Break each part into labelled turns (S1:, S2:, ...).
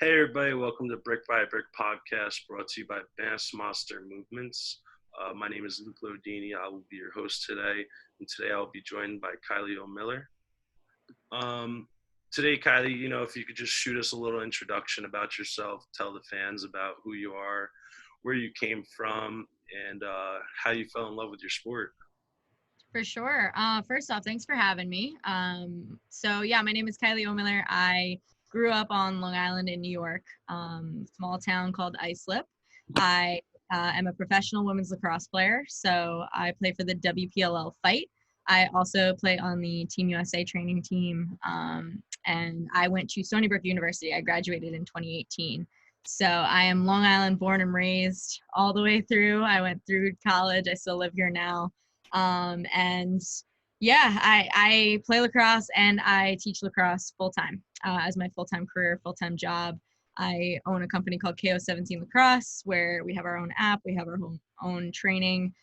S1: Hey everybody, welcome to Brick by Brick podcast brought to you by Bassmaster Movements. My name is Luke Lodini. I will be your host today, and today I'll be joined by Kylie Ohlmiller. Today, Kylie, if you could just shoot us a little introduction about yourself, tell the fans about who you are, where you came from, and how you fell in love with your sport.
S2: For sure. First off, thanks for having me. My name is Kylie Ohlmiller. I grew up on Long Island in New York, small town called Islip. I am a professional women's lacrosse player, so I play for the WPLL Fight. I also play on the Team USA training team, and I went to Stony Brook University. I graduated in 2018. So I am Long Island born and raised all the way through. I went through college. I still live here now. I play lacrosse and I teach lacrosse full time as my full time career, full time job. I own a company called KO17 Lacrosse where we have our own app, we have our own training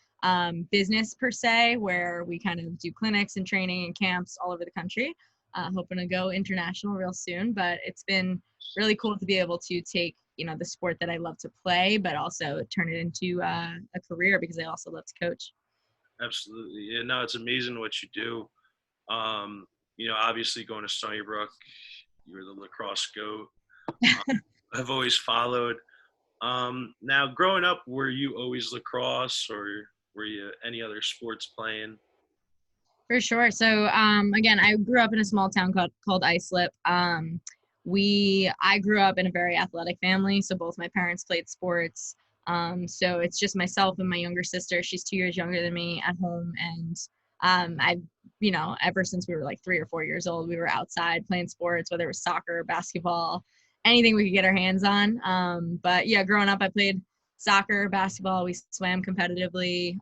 S2: business per se, where we kind of do clinics and training and camps all over the country. Hoping to go international real soon, but it's been really cool to be able to take the sport that I love to play, but also turn it into a career because I also love to coach.
S1: Absolutely. Yeah, no, it's amazing what you do. Obviously going to Stony Brook, you were the lacrosse goat. I've always followed. Now, growing up, were you always lacrosse, or were you any other sports playing?
S2: For sure. So again, I grew up in a small town called Islip. I grew up in a very athletic family, so both my parents played sports. So it's just myself and my younger sister. She's 2 years younger than me at home, and ever since we were like 3 or 4 years old, we were outside playing sports, whether it was soccer, basketball, anything we could get our hands on. But yeah, growing up, I played soccer, basketball. We swam competitively.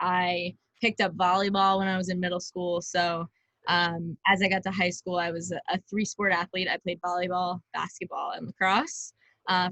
S2: I picked up volleyball when I was in middle school. So as I got to high school, I was a three-sport athlete. I played volleyball, basketball, and lacrosse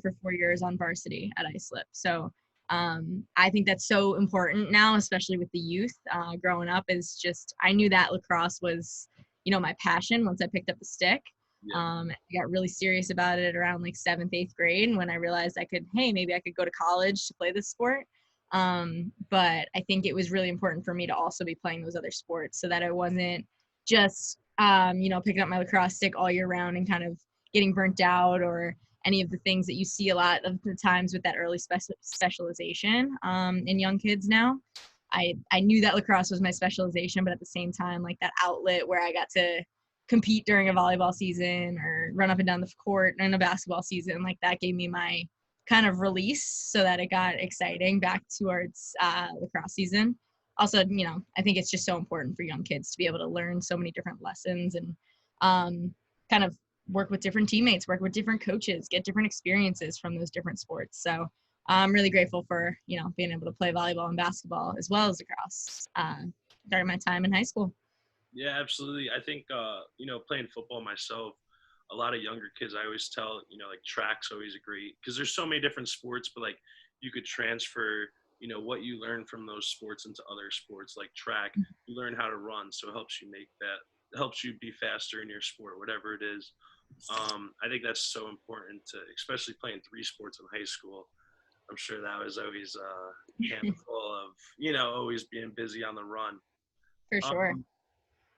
S2: for 4 years on varsity at Islip. So I think that's so important now, especially with the youth. Growing up is just, I knew that lacrosse was, my passion once I picked up the stick.
S1: Yeah.
S2: I got really serious about it around like 7th, 8th grade when I realized maybe I could go to college to play this sport. But I think it was really important for me to also be playing those other sports so that I wasn't just, picking up my lacrosse stick all year round and kind of getting burnt out, or any of the things that you see a lot of the times with that early specialization in young kids now. I knew that lacrosse was my specialization, but at the same time, like that outlet where I got to compete during a volleyball season or run up and down the court in a basketball season, like that gave me my kind of release so that it got exciting back towards lacrosse season. Also, I think it's just so important for young kids to be able to learn so many different lessons and kind of work with different teammates, work with different coaches, get different experiences from those different sports. So I'm really grateful for, being able to play volleyball and basketball as well as lacrosse during my time in high school.
S1: Yeah, absolutely. I think, playing football myself, a lot of younger kids, I always tell, like track's always a great, because there's so many different sports, but like you could transfer, what you learn from those sports into other sports like track. You learn how to run, so it helps you helps you be faster in your sport, whatever it is. I think that's so important to, especially playing three sports in high school. I'm sure that was always a handful of, always being busy on the run.
S2: For sure.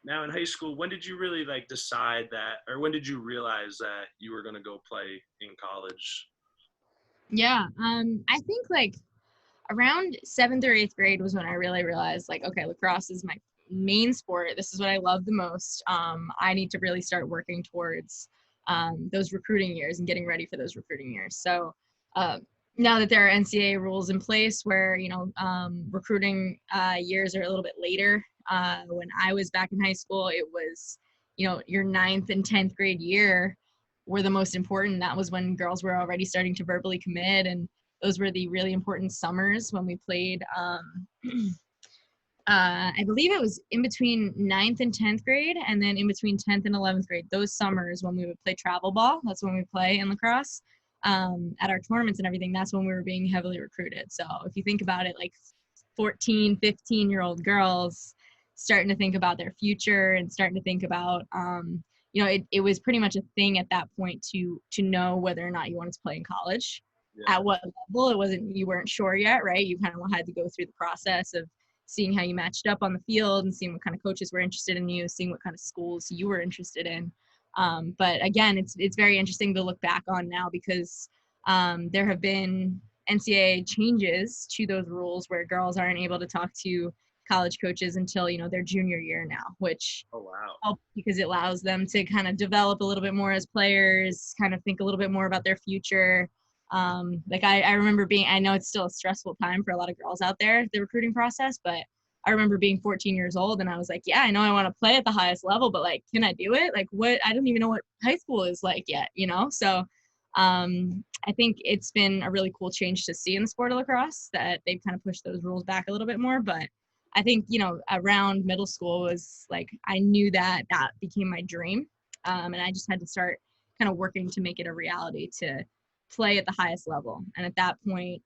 S1: Now in high school, when did you really like decide that, or when did you realize that you were going to go play in college?
S2: Yeah. I think like around 7th or 8th grade was when I really realized like, okay, lacrosse is my main sport. This is what I love the most. I need to really start working towards those recruiting years and getting ready for those recruiting years. So now that there are NCAA rules in place where, recruiting years are a little bit later. When I was back in high school, it was, your 9th and 10th grade year were the most important. That was when girls were already starting to verbally commit, and those were the really important summers when we played. I believe it was in between 9th and 10th grade, and then in between 10th and 11th grade, those summers when we would play travel ball. That's when we play in lacrosse at our tournaments and everything. That's when we were being heavily recruited. So if you think about it, like 14, 15-year-old girls starting to think about their future and starting to think about, it was pretty much a thing at that point to know whether or not you wanted to play in college.
S1: Yeah.
S2: At what level, you weren't sure yet, right? You kind of had to go through the process of seeing how you matched up on the field and seeing what kind of coaches were interested in you, seeing what kind of schools you were interested in. But again, it's very interesting to look back on now because there have been NCAA changes to those rules where girls aren't able to talk to college coaches until their junior year now, which
S1: Oh wow.
S2: helps because it allows them to kind of develop a little bit more as players, kind of think a little bit more about their future. Like I remember I know it's still a stressful time for a lot of girls out there, the recruiting process, but I remember being 14 years old and I was like, yeah, I know I want to play at the highest level, but like, can I do it? Like I don't even know what high school is like yet, So I think it's been a really cool change to see in the sport of lacrosse that they've kind of pushed those rules back a little bit more. But I think, around middle school was like, I knew that became my dream. And I just had to start kind of working to make it a reality to play at the highest level. And at that point,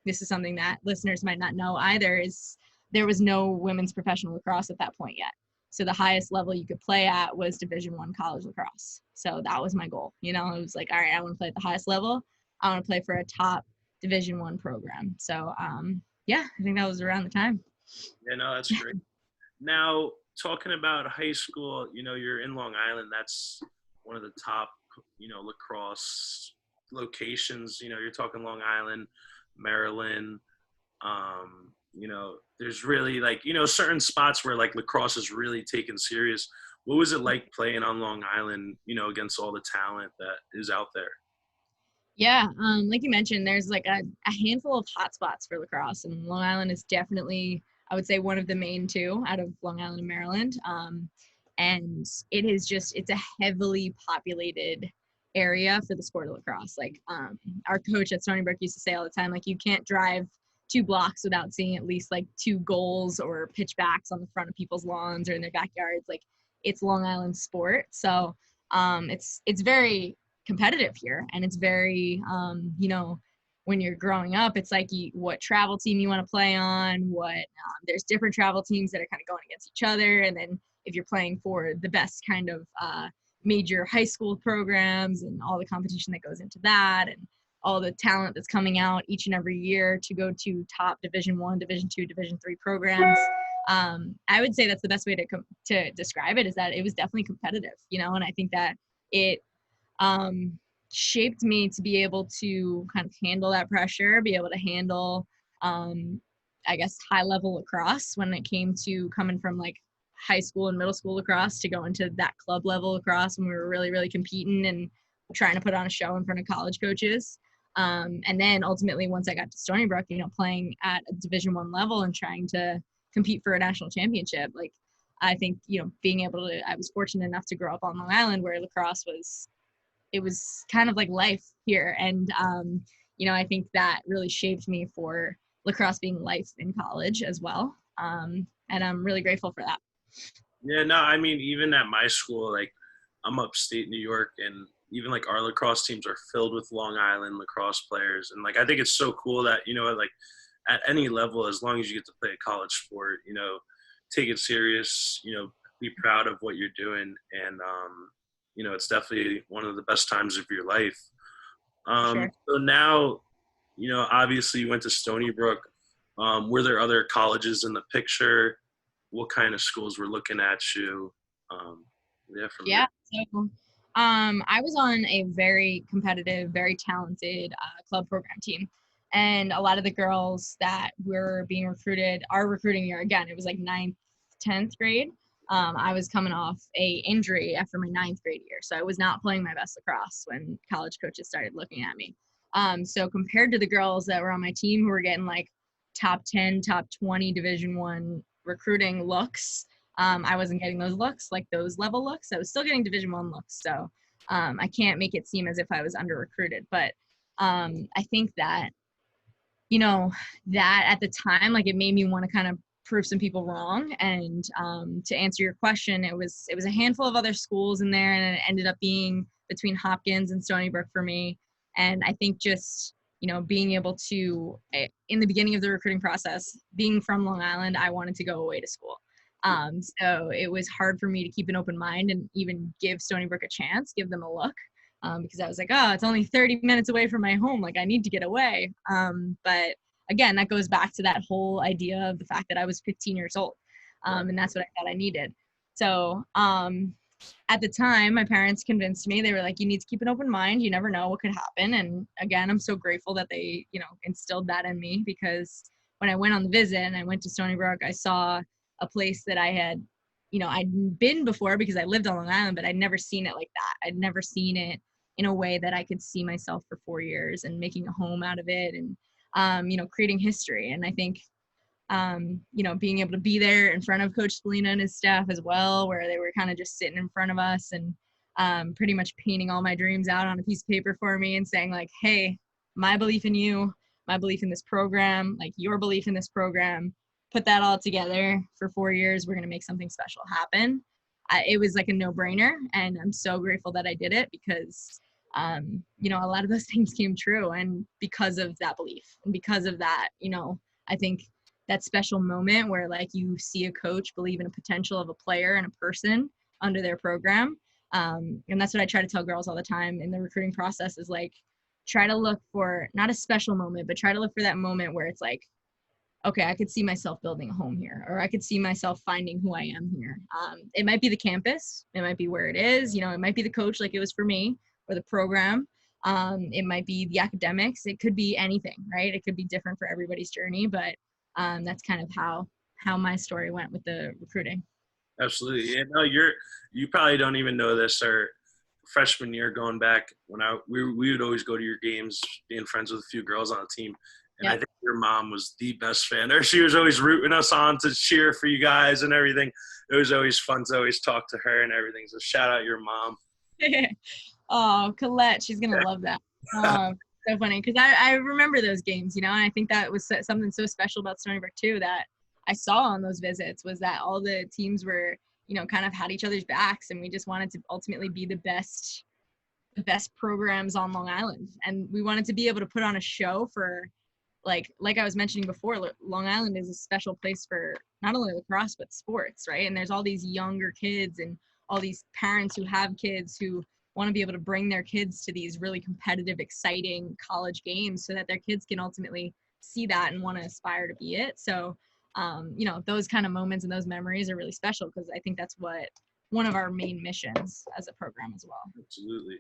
S2: this is something that listeners might not know either, is there was no women's professional lacrosse at that point yet. So the highest level you could play at was Division I college lacrosse. So that was my goal. It was like, all right, I want to play at the highest level. I want to play for a top Division I program. So yeah, I think that was around the time.
S1: Yeah, no, that's great. Now, talking about high school, you're in Long Island. That's one of the top, lacrosse locations. You're talking Long Island, Maryland. There's really like, certain spots where like lacrosse is really taken serious. What was it like playing on Long Island, against all the talent that is out there?
S2: Yeah, like you mentioned, there's like a handful of hot spots for lacrosse, and Long Island is definitely, I would say, one of the main two out of Long Island and Maryland. And it's a heavily populated area for the sport of lacrosse. Like our coach at Stony Brook used to say all the time, like you can't drive 2 blocks without seeing at least like 2 goals or pitchbacks on the front of people's lawns or in their backyards. Like it's Long Island sport, so it's very competitive here, and it's very when you're growing up, it's like what travel team you want to play on, there's different travel teams that are kind of going against each other, and then if you're playing for the best kind of major high school programs and all the competition that goes into that, and all the talent that's coming out each and every year to go to top Division I, Division II, Division III programs. I would say that's the best way to describe it, is that it was definitely competitive, and I think that it shaped me to be able to kind of handle that pressure, be able to handle, I guess, high level lacrosse when it came to coming from like high school and middle school lacrosse to go into that club level lacrosse when we were really, really competing and trying to put on a show in front of college coaches. And then ultimately, once I got to Stony Brook, playing at a Division I level and trying to compete for a national championship, like I think, I was fortunate enough to grow up on Long Island where lacrosse was kind of like life here. And, I think that really shaped me for lacrosse being life in college as well. And I'm really grateful for that.
S1: Yeah, no, I mean, even at my school, like I'm upstate New York, and even like our lacrosse teams are filled with Long Island lacrosse players. And like, I think it's so cool that, like at any level, as long as you get to play a college sport, take it serious, be proud of what you're doing. And, it's definitely one of the best times of your life.
S2: Sure.
S1: So now, obviously you went to Stony Brook. Were there other colleges in the picture? What kind of schools were looking at you? From
S2: Yeah. So, I was on a very competitive, very talented club program team. And a lot of the girls that were being recruited, our recruiting year, again, it was like 9th, 10th grade. I was coming off a injury after my 9th grade year. So I was not playing my best lacrosse when college coaches started looking at me. So compared to the girls that were on my team who were getting like top 10, top 20 Division I recruiting looks, I wasn't getting those looks, like those level looks. I was still getting Division I looks. So I can't make it seem as if I was under recruited. But I think that, that at the time, like it made me want to kind of prove some people wrong. And to answer your question, it was a handful of other schools in there, and it ended up being between Hopkins and Stony Brook for me. And I think just, being able to, in the beginning of the recruiting process, being from Long Island, I wanted to go away to school. So it was hard for me to keep an open mind and even give Stony Brook a chance, give them a look. Because I was like, oh, it's only 30 minutes away from my home. Like, I need to get away. But again, that goes back to that whole idea of the fact that I was 15 years old. And that's what I thought I needed. So at the time, my parents convinced me. They were like, you need to keep an open mind. You never know what could happen. And again, I'm so grateful that they, instilled that in me, because when I went on the visit and I went to Stony Brook, I saw a place that I had, I'd been before because I lived on Long Island, but I'd never seen it like that. I'd never seen it in a way that I could see myself for 4 years and making a home out of it, and, creating history. And I think, being able to be there in front of Coach Spallina and his staff as well, where they were kind of just sitting in front of us and pretty much painting all my dreams out on a piece of paper for me and saying like, hey, my belief in you, my belief in this program, like your belief in this program, put that all together for 4 years. We're going to make something special happen. It was like a no-brainer, and I'm so grateful that I did it because, a lot of those things came true, and because of that belief and because of that, I think that special moment where like you see a coach believe in a potential of a player and a person under their program. And that's what I try to tell girls all the time in the recruiting process is like, try to look for not a special moment, but try to look for that moment where it's like, okay, I could see myself building a home here, or I could see myself finding who I am here. It might be the campus. It might be where it is. It might be the coach like it was for me, or the program. It might be the academics. It could be anything, right? It could be different for everybody's journey, but that's kind of how my story went with the recruiting.
S1: Absolutely. Yeah, no, you probably don't even know this. Our freshman year, going back when we would always go to your games, being friends with a few girls on the team. And I think your mom was the best fan there. She was always rooting us on to cheer for you guys and everything. It was always fun to always talk to her and everything. So shout out your mom.
S2: Oh, Colette, she's gonna love that. So funny, because I remember those games, and I think that was something so special about Stony Brook too, that I saw on those visits, was that all the teams were, kind of had each other's backs, and we just wanted to ultimately be the best programs on Long Island, and we wanted to be able to put on a show for, like I was mentioning before, Long Island is a special place for not only lacrosse but sports, right? And there's all these younger kids and all these parents who have kids who want to be able to bring their kids to these really competitive, exciting college games so that their kids can ultimately see that and want to aspire to be it. So, those kind of moments and those memories are really special, because I think that's one of our main missions as a program as well.
S1: Absolutely.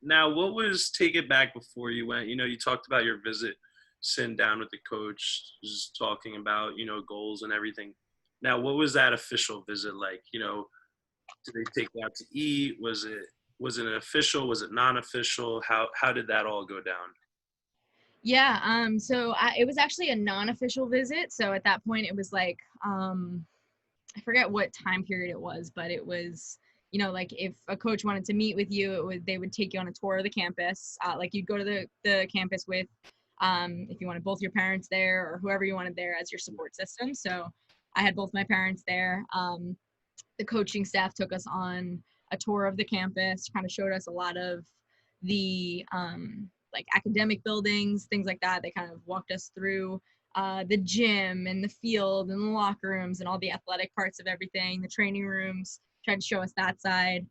S1: Now, what was take it back before you went? You talked about your visit, sitting down with the coach, just talking about, goals and everything. Now, what was that official visit like? Did they take you out to eat? Was it an official? Was it non-official? How did that all go down?
S2: Yeah. So it was actually a non-official visit. So at that point, it was like, I forget what time period it was, but it was, like if a coach wanted to meet with you, they would take you on a tour of the campus. Like you'd go to the campus with, if you wanted both your parents there or whoever you wanted there as your support system. So I had both my parents there. The coaching staff took us on a tour of the campus, kind of showed us a lot of the like academic buildings, things like that. They kind of walked us through the gym and the field and the locker rooms and all the athletic parts of everything, the training rooms, tried to show us that side.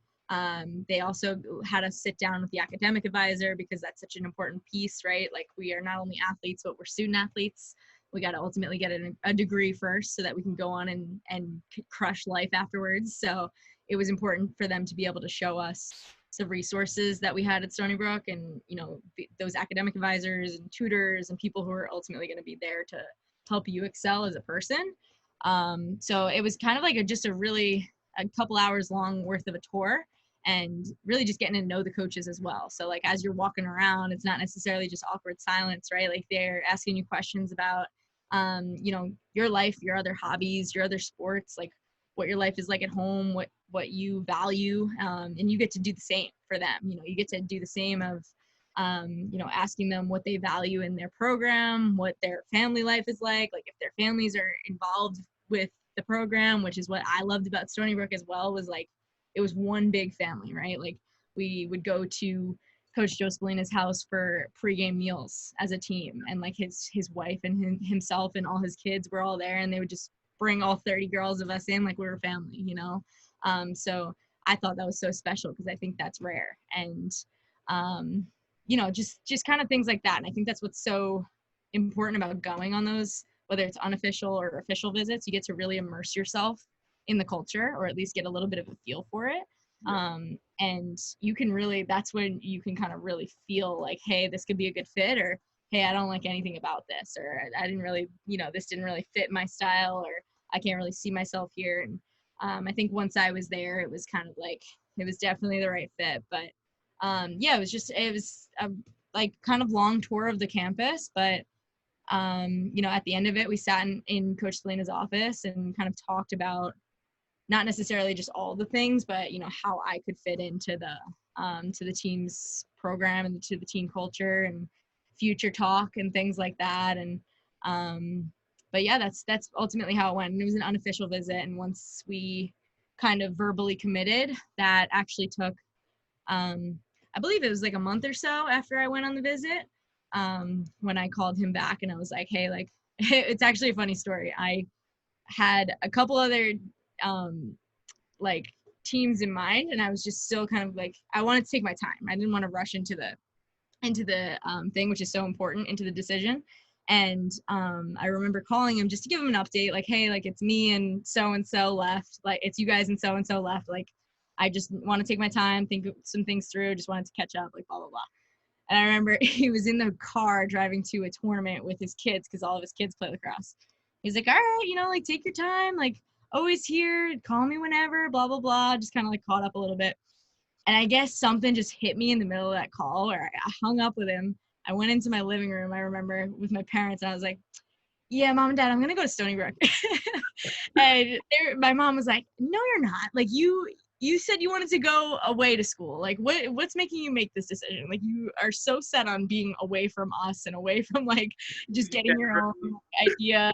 S2: They also had us sit down with the academic advisor, because that's such an important piece, right? Like, we are not only athletes, but we're student athletes. We got to ultimately get a degree first so that we can go on and crush life afterwards. So it was important for them to be able to show us the resources that we had at Stony Brook, and, those academic advisors and tutors and people who are ultimately going to be there to help you excel as a person. So it was kind of like just a couple hours long worth of a tour, and really just getting to know the coaches as well. So like, as you're walking around, it's not necessarily just awkward silence, right? Like, they're asking you questions about, your life, your other hobbies, your other sports, like what your life is like at home, what you value, and you get to do the same for them. You get to do the same of, asking them what they value in their program, what their family life is like if their families are involved with the program, which is what I loved about Stony Brook as well, was like, it was one big family, right? Like, we would go to Coach Joe Spallina's house for pregame meals as a team, and like his wife and himself and all his kids were all there, and they would just bring all 30 girls of us in like we were family, so I thought that was so special because I think that's rare. And just kind of things like that. And I think that's what's so important about going on those, whether it's unofficial or official visits. You get to really immerse yourself in the culture, or at least get a little bit of a feel for it. And you can really, that's when you can kind of really feel like, hey, this could be a good fit, or hey, I don't like anything about this, or I didn't really, this didn't really fit my style, or I can't really see myself here. And I think once I was there, it was kind of like, it was definitely the right fit. But it was a like kind of long tour of the campus. But at the end of it, we sat in Coach Selena's office and kind of talked about not necessarily just all the things, but how I could fit into to the team's program and to the team culture and future talk and things like that. And but yeah, that's ultimately how it went. And it was an unofficial visit. And once we kind of verbally committed, that actually took, I believe it was like a month or so after I went on the visit, when I called him back and I was like, hey, like, it's actually a funny story. I had a couple other like teams in mind, and I was just still kind of like, I wanted to take my time. I didn't want to rush into the thing, which is so important, into the decision. And I remember calling him just to give him an update, like, hey, like, it's me and so left, like, it's you guys and so left, like, I just want to take my time, think some things through, just wanted to catch up, like, blah blah blah. And I remember he was in the car driving to a tournament with his kids, because all of his kids play lacrosse. He's like, all right, like, take your time, like, always here, call me whenever, blah blah blah, just kind of like caught up a little bit. And I guess something just hit me in the middle of that call where I hung up with him. I went into my living room, I remember, with my parents, and I was like, yeah, Mom and Dad, I'm going to go to Stony Brook. And my mom was like, no, you're not. Like, you said you wanted to go away to school. Like, what's making you make this decision? Like, you are so set on being away from us and away from, like, just getting your own idea,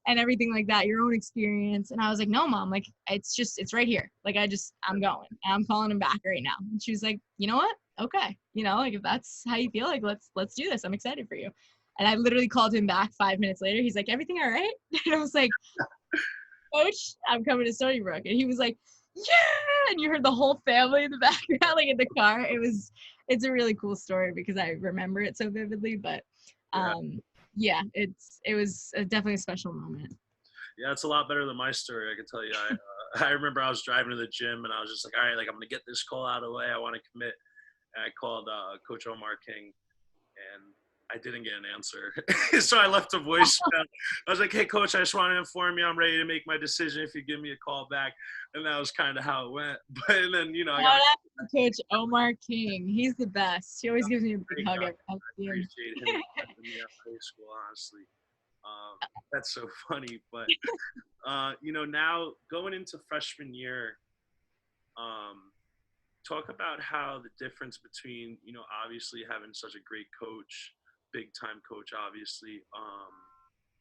S2: and everything like that, your own experience. And I was like, no, Mom, like, it's right here. Like, I'm going. And I'm calling him back right now. And she was like, you know what? Okay. Like, if that's how you feel, like, let's do this. I'm excited for you. And I literally called him back 5 minutes later. He's like, everything all right? And I was like, Coach, I'm coming to Stony Brook. And he was like, yeah. And you heard the whole family in the background, like, in the car. It's a really cool story because I remember it so vividly. But it was definitely a special moment.
S1: Yeah, it's a lot better than my story, I can tell you. I remember I was driving to the gym and I was just like, all right, like, I'm going to get this call out of the way. I want to commit. And I called Coach Omar King, and I didn't get an answer. So I left a voicemail. I was like, hey, Coach, I just want to inform you I'm ready to make my decision if you give me a call back. And that was kind of how it went. But then, I got
S2: Coach Omar King. He's the best. He always gives me a big hug every time I see him.
S1: I appreciate him in the high school, honestly. That's so funny. But, now going into freshman year, talk about how the difference between, obviously having such a great coach, big time coach, obviously,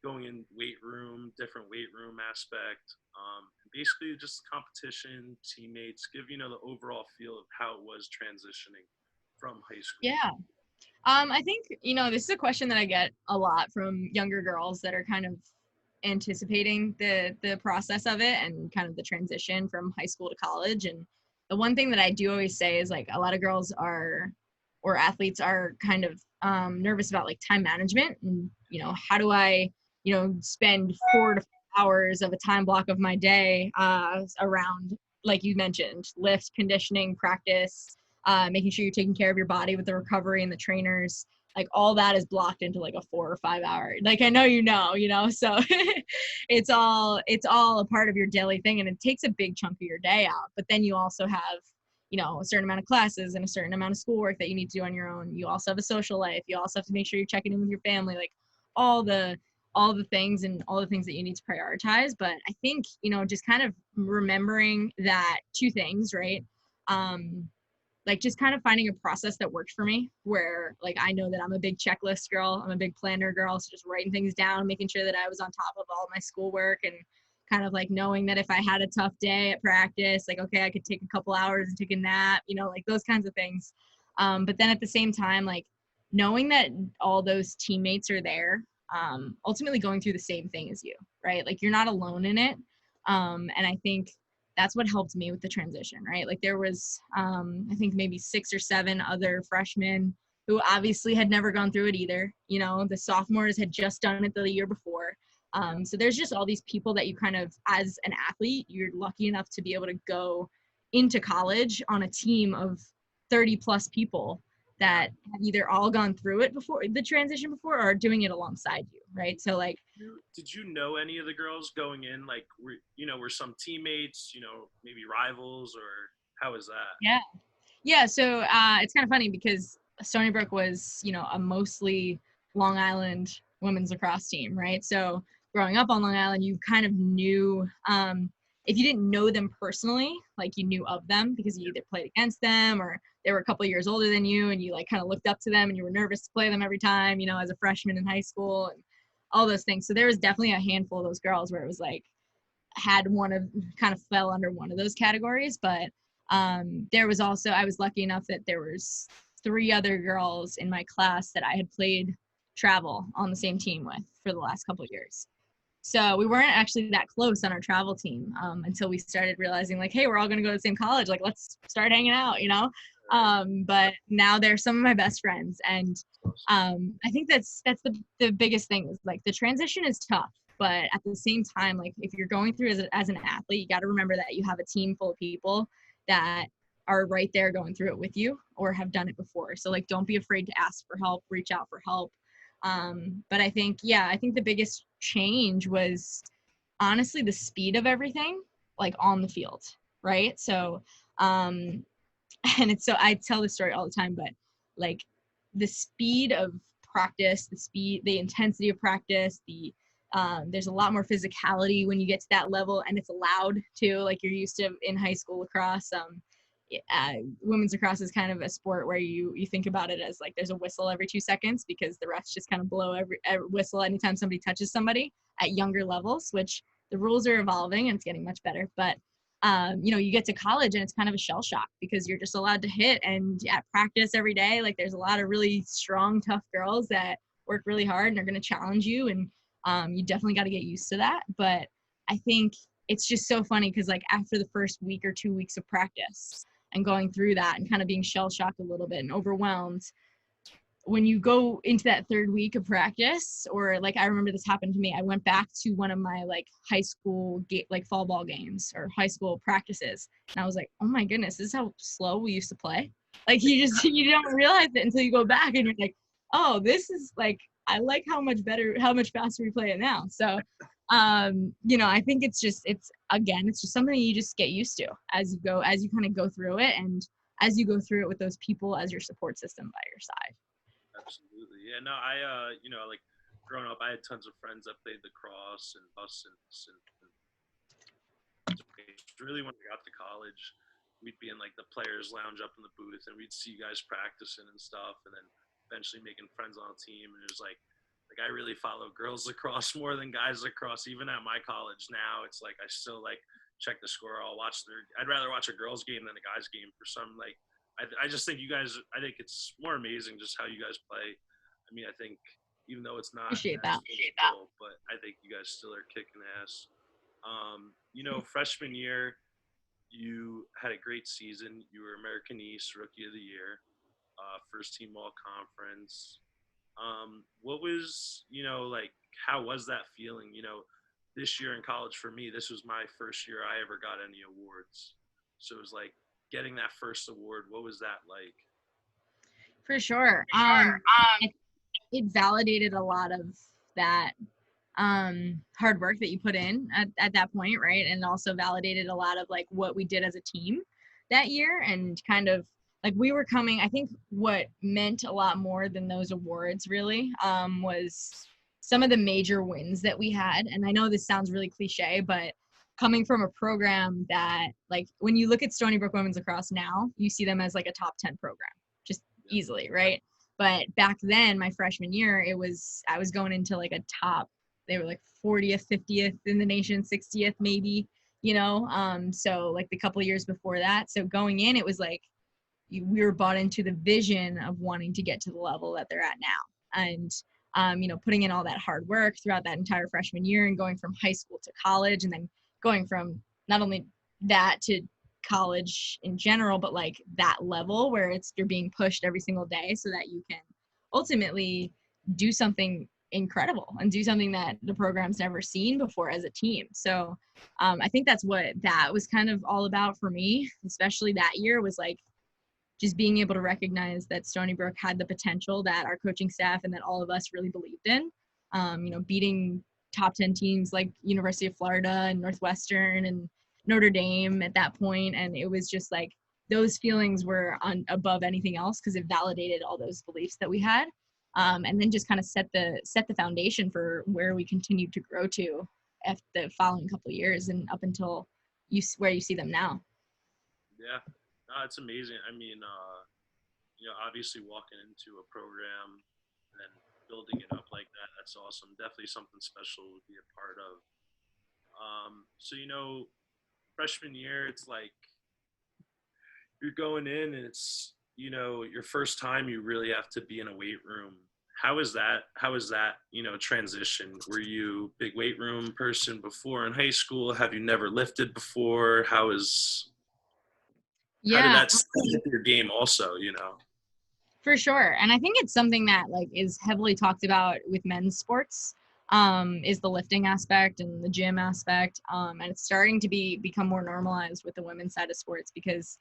S1: going in different weight room aspect, basically just competition, teammates, give, the overall feel of how it was transitioning from high school.
S2: Yeah. I think, this is a question that I get a lot from younger girls that are kind of anticipating the process of it and kind of the transition from high school to college. And the one thing that I do always say is, like, a lot of girls or athletes are kind of nervous about, like, time management and, how do I, spend 4 to 5 hours of a time block of my day around, like you mentioned, lift, conditioning, practice, making sure you're taking care of your body with the recovery and the trainers. Like, all that is blocked into, like, a 4 or 5 hour. Like, I know, so it's all a part of your daily thing, and it takes a big chunk of your day out. But then you also have, a certain amount of classes and a certain amount of schoolwork that you need to do on your own. You also have a social life. You also have to make sure you're checking in with your family, like, all the things and all the things that you need to prioritize. But I think, just kind of remembering that 2 things, right? Like, just kind of finding a process that worked for me, where, like, I know that I'm a big checklist girl. I'm a big planner girl. So just writing things down, making sure that I was on top of all my schoolwork, and kind of, like, knowing that if I had a tough day at practice, like, okay, I could take a couple hours and take a nap, like, those kinds of things. But then at the same time, like, knowing that all those teammates are there, ultimately going through the same thing as you, right? Like you're not alone in it. And I think that's what helped me with the transition, right? Like there was, I think maybe 6 or 7 other freshmen who obviously had never gone through it either. You know, the sophomores had just done it the year before. So there's just all these people that you kind of, as an athlete, you're lucky enough to be able to go into college on a team of 30 plus people that have either all gone through it before the transition before or are doing it alongside you, right? So like,
S1: Did you know any of the girls going in? Like, were some teammates, maybe rivals, or how was that?
S2: yeah. Yeah, so it's kind of funny because Stony Brook was, you know, a mostly Long Island women's lacrosse team, right? So growing up on Long Island, you kind of knew, if you didn't know them personally, like you knew of them because you either played against them or they were a couple of years older than you and you like kind of looked up to them and you were nervous to play them every time, you know, as a freshman in high school and all those things. So there was definitely a handful of those girls where it was like, had one of kind of fell under one of those categories, but there was also, I was lucky enough that there was 3 other girls in my class that I had played travel on the same team with for the last couple of years. So we weren't actually that close on our travel team until we started realizing like, hey, we're all going to go to the same college. Like, let's start hanging out, you know? But now they're some of my best friends. And I think that's the biggest thing is like the transition is tough. But at the same time, like if you're going through as an athlete, you got to remember that you have a team full of people that are right there going through it with you or have done it before. So like, don't be afraid to ask for help, reach out for help. But I think the biggest change was honestly the speed of everything, like on the field, right? So, and it's so I tell this story all the time, but like the speed of practice, the intensity of practice, there's a lot more physicality when you get to that level, and it's allowed to, like you're used to in high school lacrosse. Women's lacrosse is kind of a sport where you think about it as like there's a whistle every 2 seconds because the refs just kind of blow every whistle anytime somebody touches somebody at younger levels, which the rules are evolving and it's getting much better. But you know, you get to college and it's kind of a shell shock because you're just allowed to hit, and at practice every day, like there's a lot of really strong, tough girls that work really hard and are going to challenge you, and you definitely got to get used to that. But I think it's just so funny because like after the first week or 2 weeks of practice and going through that and kind of being shell shocked a little bit and overwhelmed, when you go into that 3rd week of practice, or like I remember this happened to me, I went back to one of my like high school like fall ball games or high school practices, and I was like, oh my goodness, this is how slow we used to play. Like you don't realize it until you go back and you're like, oh, this is like, I like how much faster we play it now. So you know, I think it's just something you just get used to as you kind of go through it, and as you go through it with those people as your support system by your side.
S1: Absolutely. Yeah, no, like growing up, I had tons of friends that played lacrosse and us and really when we got to college, we'd be in like the players lounge up in the booth and we'd see guys practicing and stuff, and then eventually making friends on the team. And it was like I really follow girls lacrosse more than guys lacrosse. Even at my college now, it's like I still like check the score. I'd rather watch a girls game than a guys game for some like. I just think I think it's more amazing just how you guys play. I mean, I think even though it's not
S2: Appreciate that.
S1: physical, but I think you guys still are kicking ass. Freshman year, you had a great season. You were American East Rookie of the Year, first team All Conference. What was, like, how was that feeling? This year in college for me, this was my first year I ever got any awards. So it was like getting that first award. What was that like?
S2: For sure. It validated a lot of that hard work that you put in at that point, right? And also validated a lot of like what we did as a team that year, and kind of like we were coming, I think what meant a lot more than those awards really was some of the major wins that we had. And I know this sounds really cliche, but coming from a program that, like, when you look at Stony Brook women's lacrosse now, you see them as like a top 10 program, just easily, right? But back then, my freshman year, I was going into like a top, they were like 40th, 50th in the nation, 60th maybe, so like the couple of years before that. So going in, it was like we were bought into the vision of wanting to get to the level that they're at now. And putting in all that hard work throughout that entire freshman year and going from high school to college, and then going from not only that to college in general, but like that level where you're being pushed every single day so that you can ultimately do something incredible and do something that the program's never seen before as a team. So I think that's what that was kind of all about for me, especially that year, was like just being able to recognize that Stony Brook had the potential that our coaching staff and that all of us really believed in. Beating top 10 teams like University of Florida and Northwestern and Notre Dame at that point. And it was just like, those feelings were above anything else because it validated all those beliefs that we had. And then just kind of set the foundation for where we continued to grow to after the following couple of years and up until where you see them now.
S1: Yeah, no, it's amazing. I mean, obviously walking into a program and then building it up like that, that's awesome. Definitely something special to be a part of. So, freshman year, it's like you're going in and it's, your first time you really have to be in a weight room. How is that, transition? Were you a big weight room person before in high school? Have you never lifted before? How did
S2: Yeah,
S1: that start your game also?
S2: for sure. And I think it's something that like is heavily talked about with men's sports, is the lifting aspect and the gym aspect. And it's starting to become more normalized with the women's side of sports because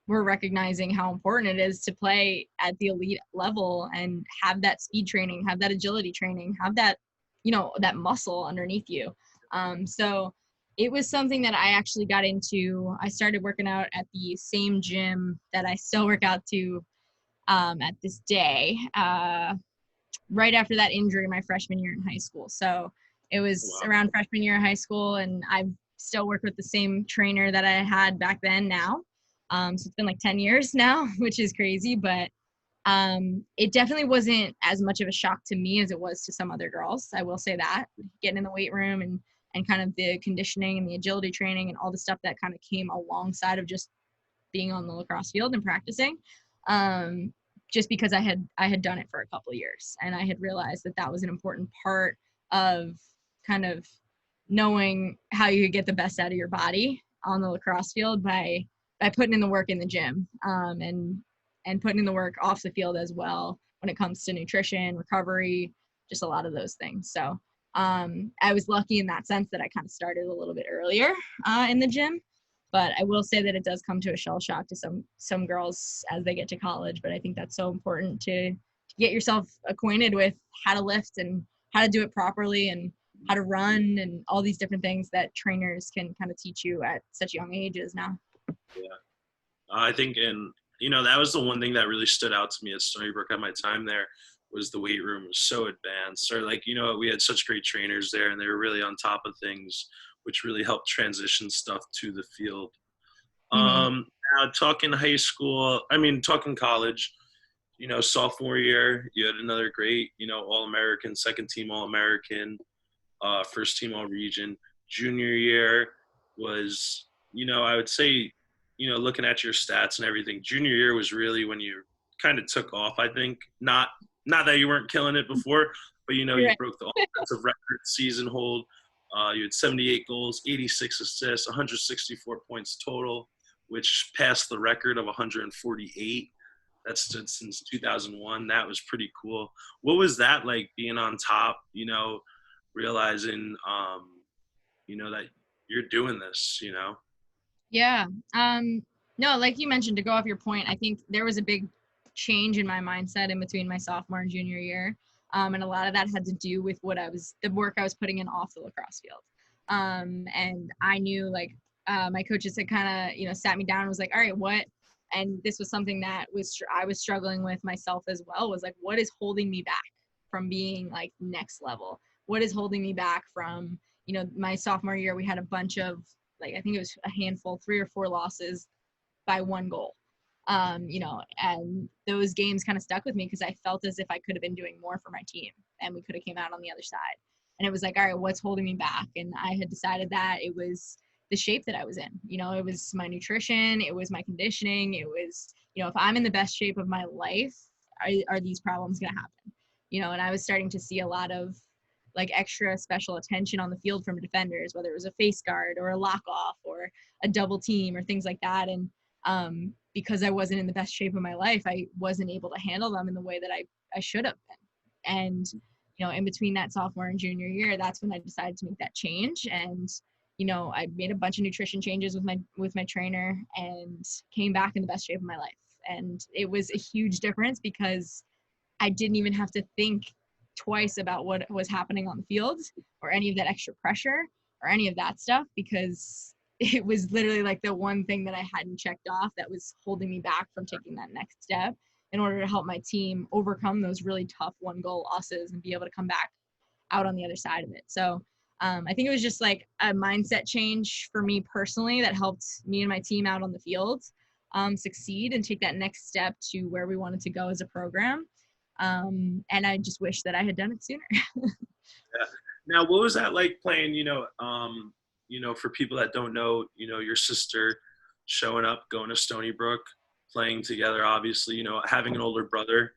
S2: we're recognizing how important it is to play at the elite level and have that speed training, have that agility training, have that, that muscle underneath you. So it was something that I actually got into. I started working out at the same gym that I still work out to at this day, right after that injury my freshman year in high school. So it was
S1: Wow.
S2: around freshman year of high school, and I've still worked with the same trainer that I had back then now. So it's been like 10 years now, which is crazy, but it definitely wasn't as much of a shock to me as it was to some other girls. I will say that, getting in the weight room and kind of the conditioning and the agility training and all the stuff that kind of came alongside of just being on the lacrosse field and practicing. Just because I had done it for a couple of years and I had realized that that was an important part of kind of knowing how you could get the best out of your body on the lacrosse field by putting in the work in the gym, and putting in the work off the field as well when it comes to nutrition, recovery, just a lot of those things. So I was lucky in that sense that I kind of started a little bit earlier in the gym. But I will say that it does come to a shell shock to some girls as they get to college. But I think that's so important to get yourself acquainted with how to lift and how to do it properly and how to run and all these different things that trainers can kind of teach you at such young ages now.
S1: Yeah. I think, and that was the one thing that really stood out to me at Stony Brook at my time there was the weight room was so advanced. Or like, we had such great trainers there and they were really on top of things, which really helped transition stuff to the field.
S2: Mm-hmm.
S1: Now talking high school, talking college, sophomore year, you had another great, All-American, second team All-American, first team All-Region. Junior year was, I would say, looking at your stats and everything, junior year was really when you kind of took off, I think. Not that you weren't killing it before, but, you
S2: Right.
S1: broke the offensive record season hold. You had 78 goals, 86 assists, 164 points total, which passed the record of 148 that stood since 2001. That was pretty cool. What was that like being on top, realizing, that you're doing this?
S2: Yeah. No, like you mentioned, to go off your point, I think there was a big change in my mindset in between my sophomore and junior year. And a lot of that had to do with the work I was putting in off the lacrosse field. And I knew like, my coaches had kind of, sat me down and was like, all right, what? And this was something that I was struggling with myself as well, was like, what is holding me back from being like next level? What is holding me back from, my sophomore year, we had a bunch of, like, I think it was a handful, 3 or 4 losses by 1 goal. And those games kind of stuck with me because I felt as if I could have been doing more for my team and we could have came out on the other side. And it was like, all right, what's holding me back? And I had decided that it was the shape that I was in. It was my nutrition, it was my conditioning, it was, if I'm in the best shape of my life, are these problems going to happen? and I was starting to see a lot of like extra special attention on the field from defenders, whether it was a face guard or a lock off or a double team or things like that. And because I wasn't in the best shape of my life, I wasn't able to handle them in the way that I should have been. And, in between that sophomore and junior year, that's when I decided to make that change. And, I made a bunch of nutrition changes with my trainer and came back in the best shape of my life. And it was a huge difference because I didn't even have to think twice about what was happening on the field or any of that extra pressure or any of that stuff, because it was literally like the one thing that I hadn't checked off that was holding me back from taking that next step in order to help my team overcome those really tough 1-goal losses and be able to come back out on the other side of it. So I think it was just like a mindset change for me personally that helped me and my team out on the field succeed and take that next step to where we wanted to go as a program. And I just wish that I had done it sooner.
S1: Yeah. Now, what was that like playing, for people that don't know, your sister showing up, going to Stony Brook, playing together, obviously, having an older brother.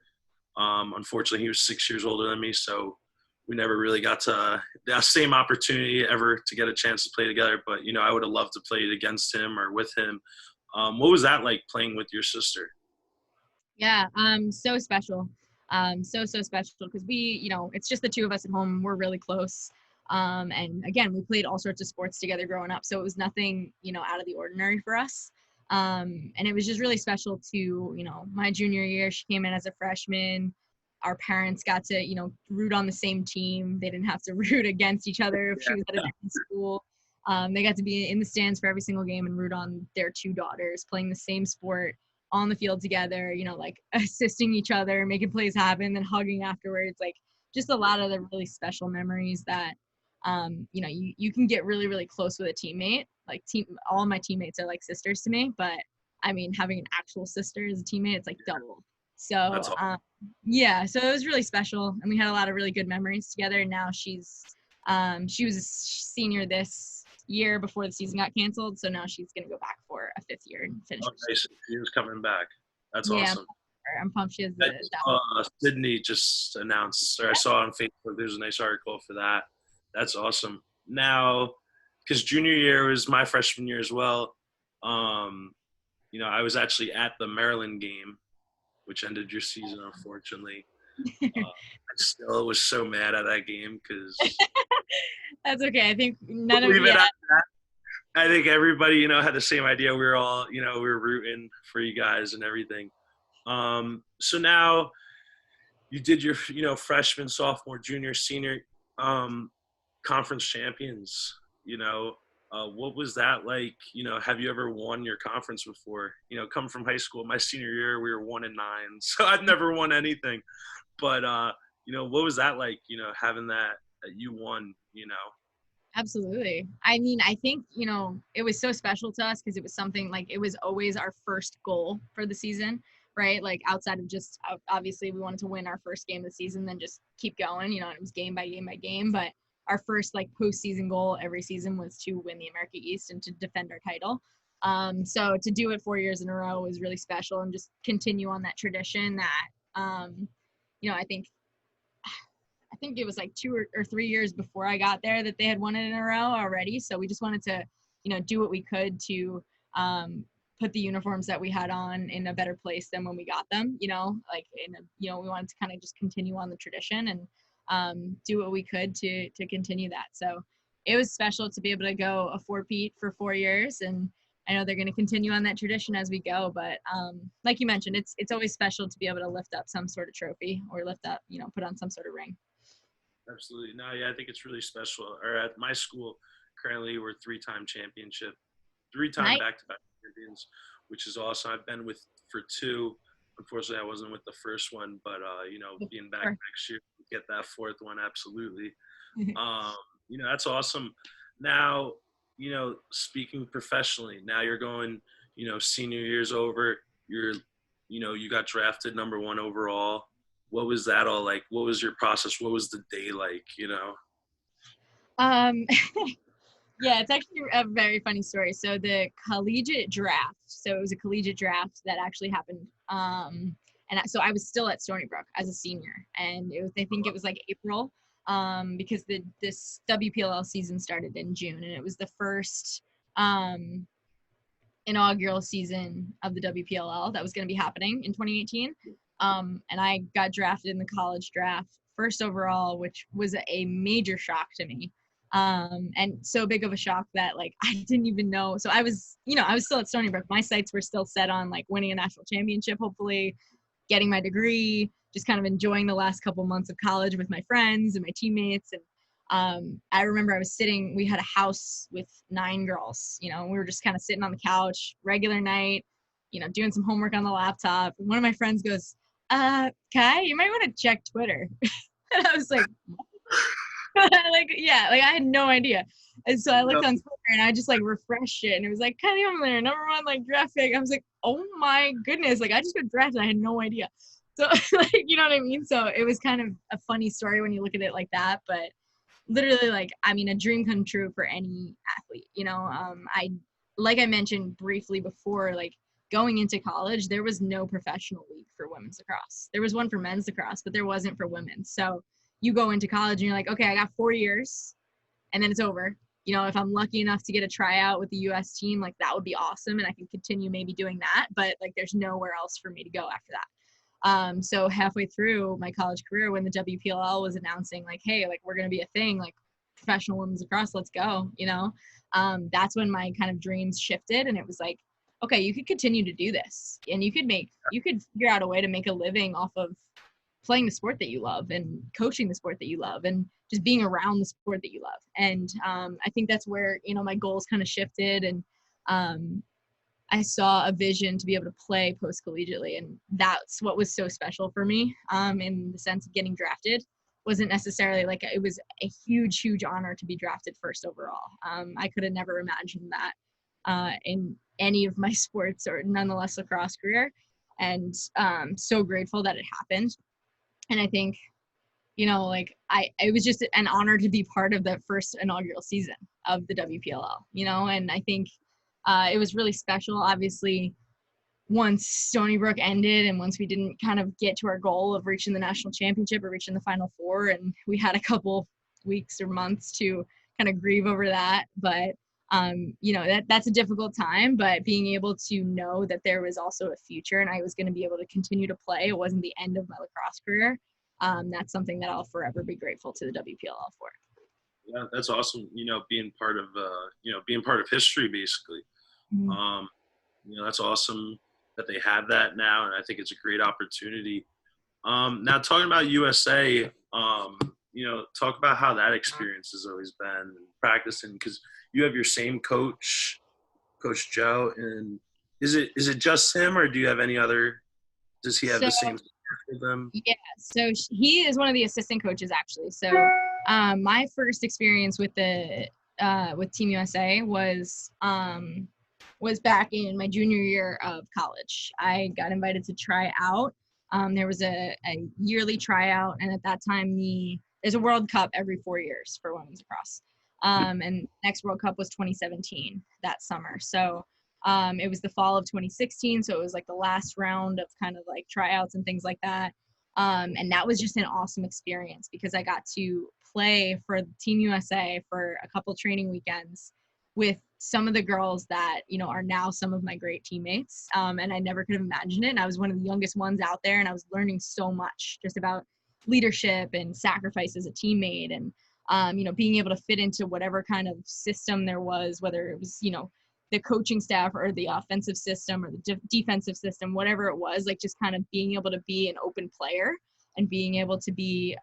S1: Unfortunately, he was 6 years older than me, so we never really got to that same opportunity ever to get a chance to play together. But, I would have loved to play against him or with him. What was that like playing with your sister?
S2: Yeah, so special. So special because it's just the two of us at home. We're really close. And again, we played all sorts of sports together growing up. So it was nothing, out of the ordinary for us. And it was just really special to, my junior year, she came in as a freshman. Our parents got to, root on the same team. They didn't have to root against each other if she was at a different school. They got to be in the stands for every single game and root on their two daughters playing the same sport on the field together, like assisting each other, making plays happen, then hugging afterwards. Like just a lot of the really special memories that, you can get really, really close with a teammate. Like all of my teammates are like sisters to me, but I mean, having an actual sister as a teammate, it's like double. So,
S1: That's all.
S2: yeah, so it was really special. And we had a lot of really good memories together. And now she was a senior this year before the season got canceled. So now she's going to go back for a 5th year and finish.
S1: Oh, nice. He was coming back. That's
S2: Yeah,
S1: awesome.
S2: I'm pumped she has
S1: I
S2: that.
S1: just saw, Sydney just announced, or I saw on Facebook, there's a nice article for that. That's awesome. Now, because junior year was my freshman year as well, um, I was actually at the Maryland game, which ended your season, unfortunately. I still was so mad at that game because
S2: That's okay. I think none of
S1: believe it,
S2: yeah.
S1: I think everybody, had the same idea. We were all, we were rooting for you guys and everything. So now you did your, freshman, sophomore, junior, senior conference champions. What was that like? Have you ever won your conference before? Come from high school, my senior year, we were 1-9, so I've never won anything. But what was that like? Having that you won.
S2: Absolutely. I mean, I think, it was so special to us because it was something like it was always our first goal for the season, right? Like outside of just obviously we wanted to win our first game of the season, then just keep going, and it was game by game by game. But our first like postseason goal every season was to win the America East and to defend our title. So to do it 4 years in a row was really special and just continue on that tradition that, I think it was like 2 or 3 years before I got there that they had won it in a row already. So we just wanted to, do what we could to put the uniforms that we had on in a better place than when we got them, we wanted to kind of just continue on the tradition and do what we could to continue that. So it was special to be able to go a four-peat for 4 years. And I know they're going to continue on that tradition as we go. But like you mentioned, it's always special to be able to lift up some sort of trophy or lift up, put on some sort of ring.
S1: Absolutely. No, yeah, I think it's really special. Or at my school, currently we're three-time
S2: Nice.
S1: back-to-back champions, which is awesome. I've been with for two. Unfortunately, I wasn't with the first one, but being back next year, get that fourth one, absolutely. Um, that's awesome. Now, speaking professionally, now you're going, senior year's over. You got drafted number 1 overall. What was that all like? What was your process? What was the day like?
S2: Um, yeah, it's actually a very funny story. So the collegiate draft, so it was a collegiate draft that actually happened. And so I was still at Stony Brook as a senior, and I think it was like April, because this WPLL season started in June, and it was the first inaugural season of the WPLL that was going to be happening in 2018. And I got drafted in the college draft first overall, which was a major shock to me. And so big of a shock that like I didn't even know. So I was still at Stony Brook. My sights were still set on like winning a national championship, hopefully getting my degree, just kind of enjoying the last couple months of college with my friends and my teammates. And I remember we had a house with 9 girls, and we were just kind of sitting on the couch, regular night, doing some homework on the laptop. And one of my friends goes, Kai, you might want to check Twitter. And I was like, I had no idea. And so I looked on Twitter and I just like refreshed it, and it was like Kylie Ohlmiller, #1 like draft pick. I was like, oh my goodness, like I just got drafted. I had no idea. So like, you know what I mean? So it was kind of a funny story when you look at it like that, but literally like, I mean, a dream come true for any athlete, like I mentioned briefly before, like going into college, there was no professional league for women's lacrosse. There was one for men's lacrosse, but there wasn't for women. So you go into college and you're like, okay, I got 4 years and then it's over. If I'm lucky enough to get a tryout with the US team, like that would be awesome. And I can continue maybe doing that, but like there's nowhere else for me to go after that. So halfway through my college career, when the WPLL was announcing like, hey, like we're going to be a thing, like professional women's lacrosse, let's go, that's when my kind of dreams shifted. And it was like, okay, you could continue to do this and you could figure out a way to make a living off of playing the sport that you love and coaching the sport that you love and just being around the sport that you love. And I think that's where, my goals kind of shifted. And I saw a vision to be able to play post-collegiately. And that's what was so special for me, in the sense of getting drafted. Wasn't necessarily like, it was a huge, huge honor to be drafted first overall. I could have never imagined that in any of my sports or nonetheless lacrosse career. And so grateful that it happened. And I think, it was just an honor to be part of the first inaugural season of the WPLL, and I think it was really special. Obviously, once Stony Brook ended and once we didn't kind of get to our goal of reaching the national championship or reaching the Final Four, and we had a couple weeks or months to kind of grieve over that. But, that's a difficult time, but being able to know that there was also a future and I was going to be able to continue to play, it wasn't the end of my lacrosse career. That's something that I'll forever be grateful to the WPLL for.
S1: Yeah, that's awesome. Being part of history, basically.
S2: Mm-hmm.
S1: That's awesome that they have that now, and I think it's a great opportunity. Now, talking about USA, talk about how that experience has always been practicing, because you have your same coach, Coach Joe, and is it just him, or do you have any other? Does he have the same with them?
S2: Yeah, so he is one of the assistant coaches actually. So my first experience with Team USA was back in my junior year of college. I got invited to try out. There was a yearly tryout, and at that time there's a World Cup every 4 years for women's lacrosse. And next World Cup was 2017 that summer. So it was the fall of 2016. So it was like the last round of kind of like tryouts and things like that. And that was just an awesome experience because I got to play for Team USA for a couple training weekends with some of the girls that, are now some of my great teammates. And I never could have imagined it. And I was one of the youngest ones out there, and I was learning so much just about leadership and sacrifice as a teammate, and being able to fit into whatever kind of system there was, whether it was, the coaching staff or the offensive system or the defensive system, whatever it was, like just kind of being able to be an open player and being able to be,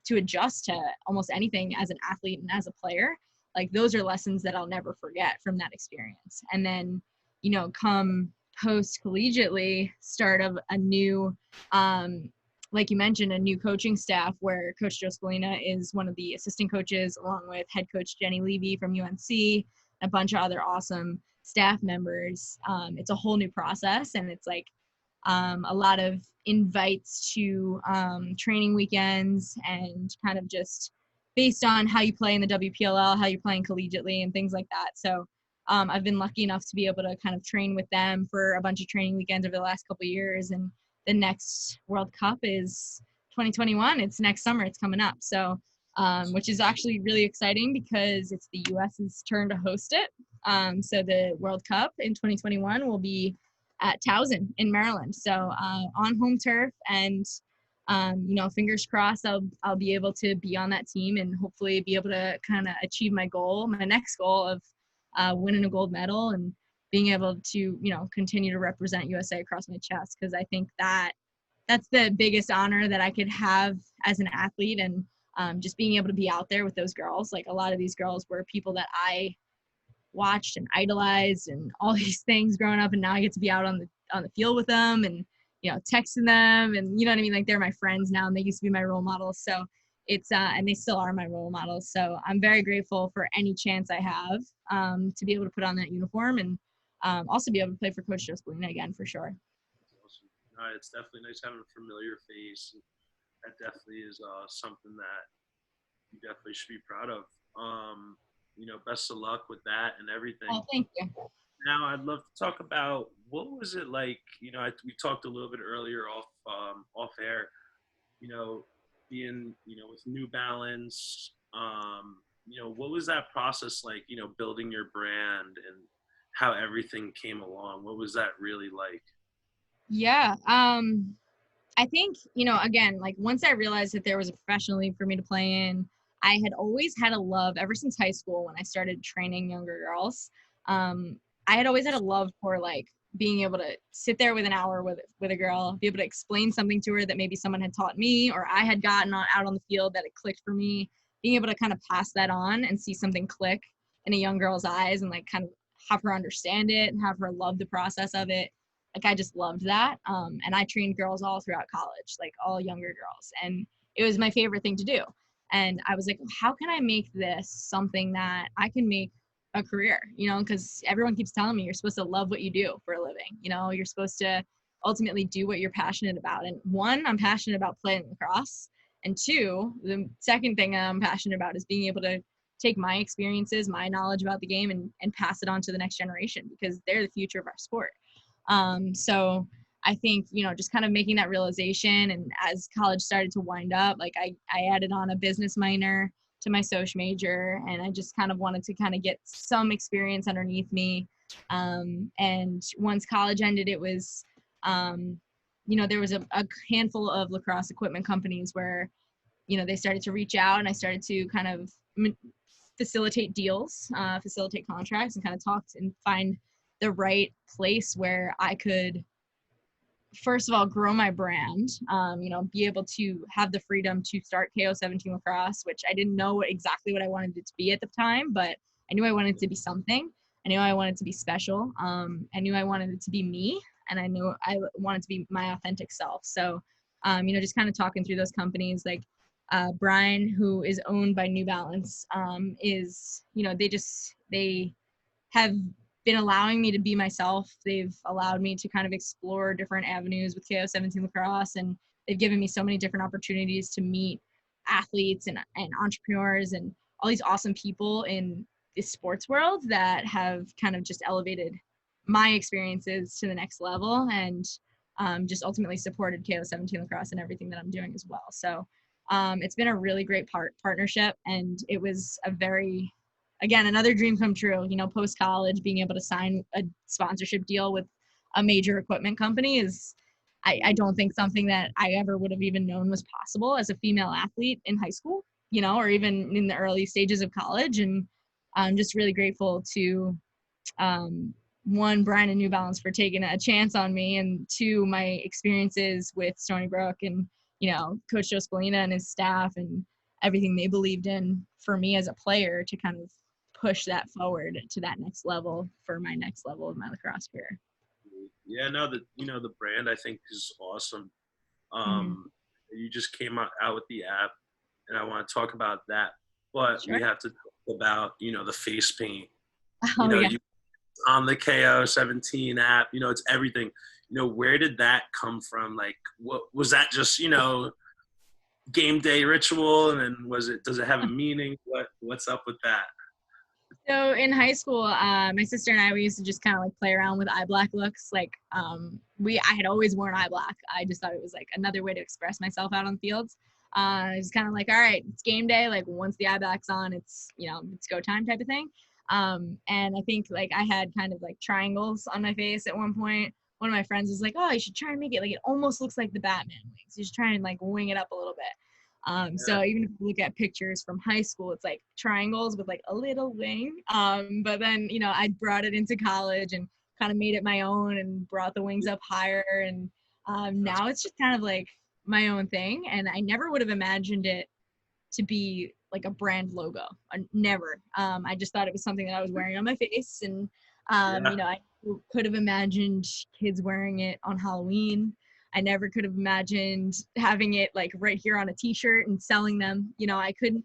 S2: to adjust to almost anything as an athlete and as a player. Like those are lessons that I'll never forget from that experience. And then, come post collegiately, start of a new, like you mentioned, a new coaching staff where Coach Joe Spallina is one of the assistant coaches, along with head coach Jenny Levy from UNC, a bunch of other awesome staff members. It's a whole new process, and it's like a lot of invites to training weekends and kind of just based on how you play in the WPLL, how you're playing collegiately and things like that. So I've been lucky enough to be able to kind of train with them for a bunch of training weekends over the last couple of years and the next World Cup is 2021. It's next summer. It's coming up. So, which is actually really exciting because it's the U.S.'s turn to host it. So the World Cup in 2021 will be at Towson in Maryland. So on home turf, and fingers crossed, I'll be able to be on that team and hopefully be able to kind of achieve my next goal of winning a gold medal and being able to continue to represent USA across my chest, because I think that's the biggest honor that I could have as an athlete. And just being able to be out there with those girls. Like, a lot of these girls were people that I watched and idolized and all these things growing up, and now I get to be out on the field with them and texting them, and you know what I mean, like they're my friends now and they used to be my role models. So it's and they still are my role models. So I'm very grateful for any chance I have to be able to put on that uniform, and also be able to play for Coach Joe Spalina again, for sure.
S1: Awesome. No, it's definitely nice having a familiar face. That definitely is something that you definitely should be proud of. Best of luck with that and everything.
S2: Oh, thank you.
S1: Now, I'd love to talk about what was it like. We talked a little bit earlier off air. Being with New Balance. What was that process like? Building your brand and how everything came along. What was that really like?
S2: Yeah. I think, again, like once I realized that there was a professional league for me to play in, I had always had a love ever since high school when I started training younger girls. I had always had a love for like being able to sit there with an hour with a girl, be able to explain something to her that maybe someone had taught me or I had gotten out on the field that it clicked for me, being able to kind of pass that on and see something click in a young girl's eyes and like kind of have her understand it and have her love the process of it. Like, I just loved that. And I trained girls all throughout college, like all younger girls. And it was my favorite thing to do. And I was like, how can I make this something that I can make a career, because everyone keeps telling me you're supposed to love what you do for a living. You're supposed to ultimately do what you're passionate about. And one, I'm passionate about playing lacrosse. And two, the second thing I'm passionate about is being able to take my experiences, my knowledge about the game and pass it on to the next generation, because they're the future of our sport. So I think, just kind of making that realization, and as college started to wind up, like I added on a business minor to my social major, and I just kind of wanted to kind of get some experience underneath me. And once college ended, it was, there was a handful of lacrosse equipment companies where, they started to reach out, and I started to kind of facilitate deals, facilitate contracts, and kind of talk and find the right place where I could, first of all, grow my brand, be able to have the freedom to start KO17 Lacrosse, which I didn't know exactly what I wanted it to be at the time, but I knew I wanted it to be something. I knew I wanted it to be special. I knew I wanted it to be me, and I knew I wanted to be my authentic self. So, just kind of talking through those companies, like Brian, who is owned by New Balance, is, they have been allowing me to be myself. They've allowed me to kind of explore different avenues with KO17 Lacrosse, and they've given me so many different opportunities to meet athletes and entrepreneurs and all these awesome people in the sports world that have kind of just elevated my experiences to the next level, and just ultimately supported KO17 Lacrosse and everything that I'm doing as well. So it's been a really great partnership, and it was again, another dream come true. Post college, being able to sign a sponsorship deal with a major equipment company is, I don't think something that I ever would have even known was possible as a female athlete in high school, or even in the early stages of college. And I'm just really grateful to, one, Brian and New Balance for taking a chance on me, and two, my experiences with Stony Brook and, Coach Joe Spalina and his staff and everything they believed in for me as a player to kind of push that forward to that next level for my next level of my lacrosse career.
S1: Yeah, no, the brand I think is awesome.
S2: Mm-hmm.
S1: You just came out with the app, and I want to talk about that, but
S2: Sure.
S1: we have to talk about the face paint.
S2: Oh, yeah.
S1: You on the KO17 app, it's everything. Where did that come from? Like, what was that? Just game day ritual, and then does it have a meaning? What's up with that?
S2: So in high school, my sister and I, we used to just kind of like play around with eye black looks. Like I had always worn eye black. I just thought it was like another way to express myself out on fields. It's kind of like, all right, it's game day. Like once the eye black's on, it's, it's go time type of thing. And I think like I had kind of like triangles on my face at one point. One of my friends was like, oh, you should try and make it like it almost looks like the Batman wings. You should try and like wing it up a little bit.
S1: Yeah,
S2: So even if you look at pictures from high school, it's like triangles with like a little wing. But then, I brought it into college and kind of made it my own and brought the wings up higher. And
S1: that's
S2: now it's just kind of like my own thing. And I never would have imagined it to be like a brand logo. Never. I just thought it was something that I was wearing on my face. And,
S1: yeah,
S2: I could have imagined kids wearing it on Halloween. I never could have imagined having it like right here on a t-shirt and selling them. I couldn't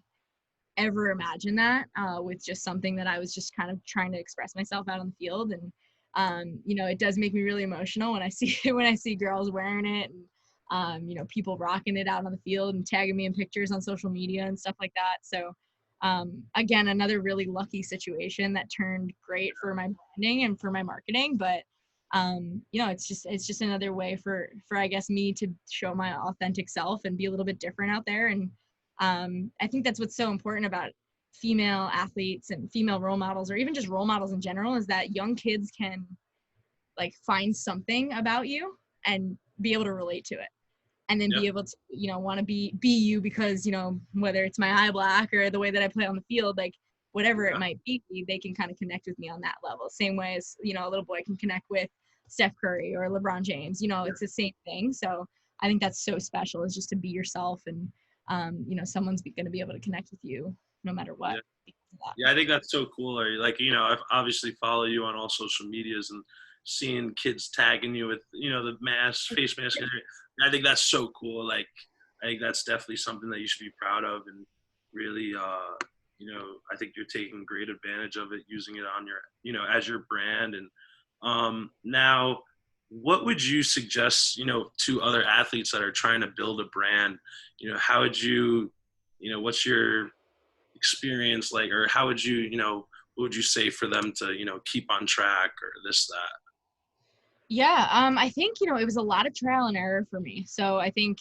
S2: ever imagine that with just something that I was just kind of trying to express myself out on the field. And it does make me really emotional when I see when I see girls wearing it and people rocking it out on the field and tagging me in pictures on social media and stuff like that. So again, another really lucky situation that turned great for my branding and for my marketing. But it's just another way for I guess me to show my authentic self and be a little bit different out there. And I think that's what's so important about female athletes and female role models, or even just role models in general, is that young kids can like find something about you and be able to relate to it, and then
S1: yeah,
S2: be able to want to be you because whether it's my eye black or the way that I play on the field, like whatever it
S1: yeah,
S2: might be, they can kind of connect with me on that level, same way as a little boy can connect with Steph Curry or LeBron James.
S1: yeah,
S2: It's the same thing. So I think that's so special, is just to be yourself. And someone's going to be able to connect with you no matter what.
S1: yeah. Yeah, I think that's so cool. Or like, I obviously follow you on all social medias and seeing kids tagging you with, the mask, face mask. And everything. I think that's so cool. Like, I think that's definitely something that you should be proud of and really, I think you're taking great advantage of it, using it on your, as your brand. And now, what would you suggest, to other athletes that are trying to build a brand? How would you, what's your experience like, or how would you, what would you say for them to, keep on track or this, that?
S2: Yeah, I think it was a lot of trial and error for me. So I think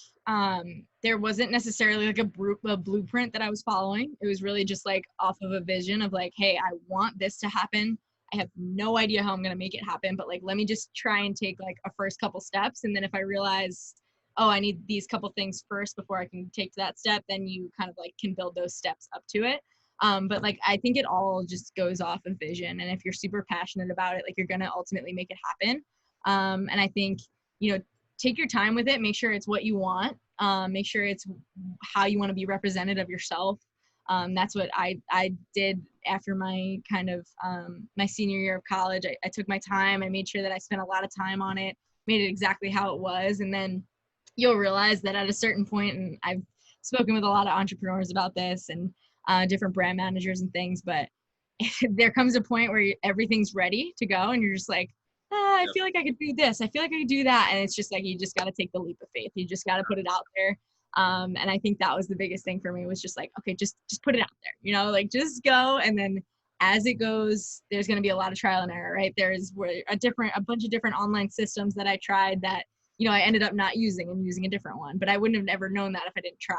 S2: there wasn't necessarily like a blueprint that I was following. It was really just like off of a vision of like, hey, I want this to happen. I have no idea how I'm gonna make it happen, but like let me just try and take like a first couple steps, and then if I realize, oh, I need these couple things first before I can take to that step, then you kind of like can build those steps up to it. But like I think it all just goes off of vision, and if you're super passionate about it, like you're gonna ultimately make it happen. And I think, take your time with it, make sure it's what you want, make sure it's how you want to be represented of yourself. That's what I did after my kind of my senior year of college. I took my time. I made sure that I spent a lot of time on it, made it exactly how it was. And then you'll realize that at a certain point, and I've spoken with a lot of entrepreneurs about this and different brand managers and things, but there comes a point where everything's ready to go and you're just like, I
S1: Yep.
S2: feel like I could do this. I feel like I could do that. And it's just like, you just got to take the leap of faith. You just got to put it out there. And I think that was the biggest thing for me, was just like, okay, just put it out there, like just go. And then as it goes, there's going to be a lot of trial and error, right? There's a bunch of different online systems that I tried that, I ended up not using and using a different one, but I wouldn't have ever known that if I didn't try.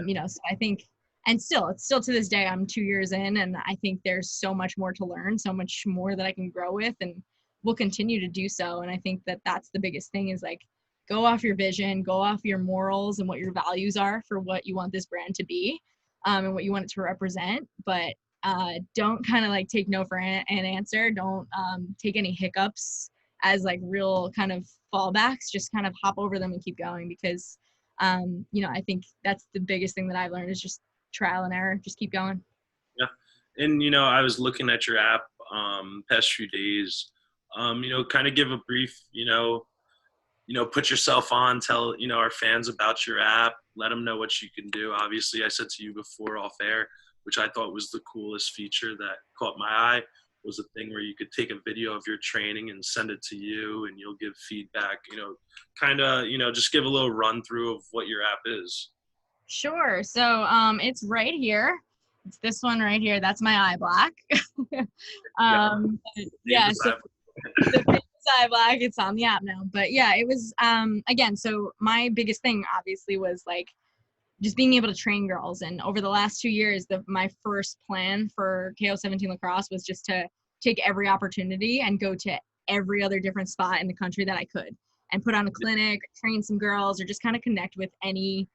S1: Yeah,
S2: So I think, and it's still to this day, I'm 2 years in, and I think there's so much more to learn, so much more that I can grow with, and will continue to do so. And I think that that's the biggest thing, is like, go off your vision, go off your morals and what your values are for what you want this brand to be, and what you want it to represent. But don't kind of like take no for an answer. Don't take any hiccups as like real kind of fallbacks. Just kind of hop over them and keep going, because I think that's the biggest thing that I've learned, is just trial and error. Just keep going.
S1: yeah. And I was looking at your app past few days. Kind of give a brief, put yourself on, tell our fans about your app, let them know what you can do. Obviously, I said to you before off air, which I thought was the coolest feature that caught my eye, was a thing where you could take a video of your training and send it to you, and you'll give feedback. Kind of just give a little run through of what your app is.
S2: Sure. So it's right here. It's this one right here. That's my eye black.
S1: Yeah.
S2: Yeah,
S1: Famous
S2: so
S1: I've-
S2: the famous eye black, it's on the app now. But yeah, it was again, so my biggest thing obviously was like just being able to train girls. And over the last 2 years, my first plan for KO17 lacrosse was just to take every opportunity and go to every other different spot in the country that I could and put on a clinic, train some girls, or just kind of connect with any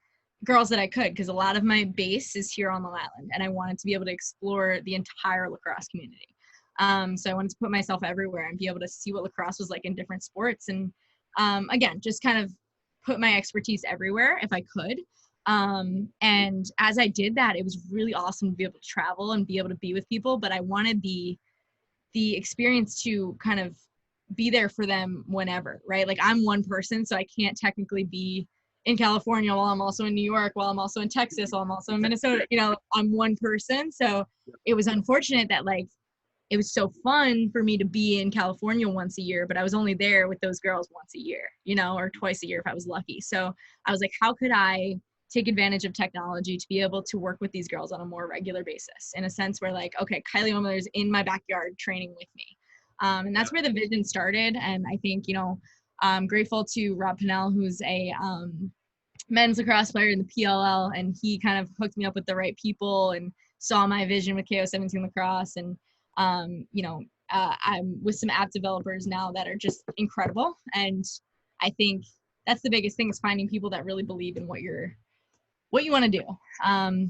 S2: girls that I could, because a lot of my base is here on Long Island and I wanted to be able to explore the entire lacrosse community. So I wanted to put myself everywhere and be able to see what lacrosse was like in different sports. And again, just kind of put my expertise everywhere if I could. And as I did that, it was really awesome to be able to travel and be able to be with people, but I wanted the experience to kind of be there for them whenever, right? Like I'm one person, so I can't technically be in California while I'm also in New York, while I'm also in Texas, while I'm also in Minnesota. I'm one person. So it was unfortunate that like it was so fun for me to be in California once a year, but I was only there with those girls once a year, or twice a year if I was lucky. So I was like, how could I take advantage of technology to be able to work with these girls on a more regular basis, in a sense where like, okay, Kylie Ohlmiller is in my backyard training with me. And that's where the vision started. And I think, I'm grateful to Rob Pennell, who's a men's lacrosse player in the PLL, and he kind of hooked me up with the right people and saw my vision with KO17 lacrosse. And I'm with some app developers now that are just incredible. And I think that's the biggest thing, is finding people that really believe in what you want to do.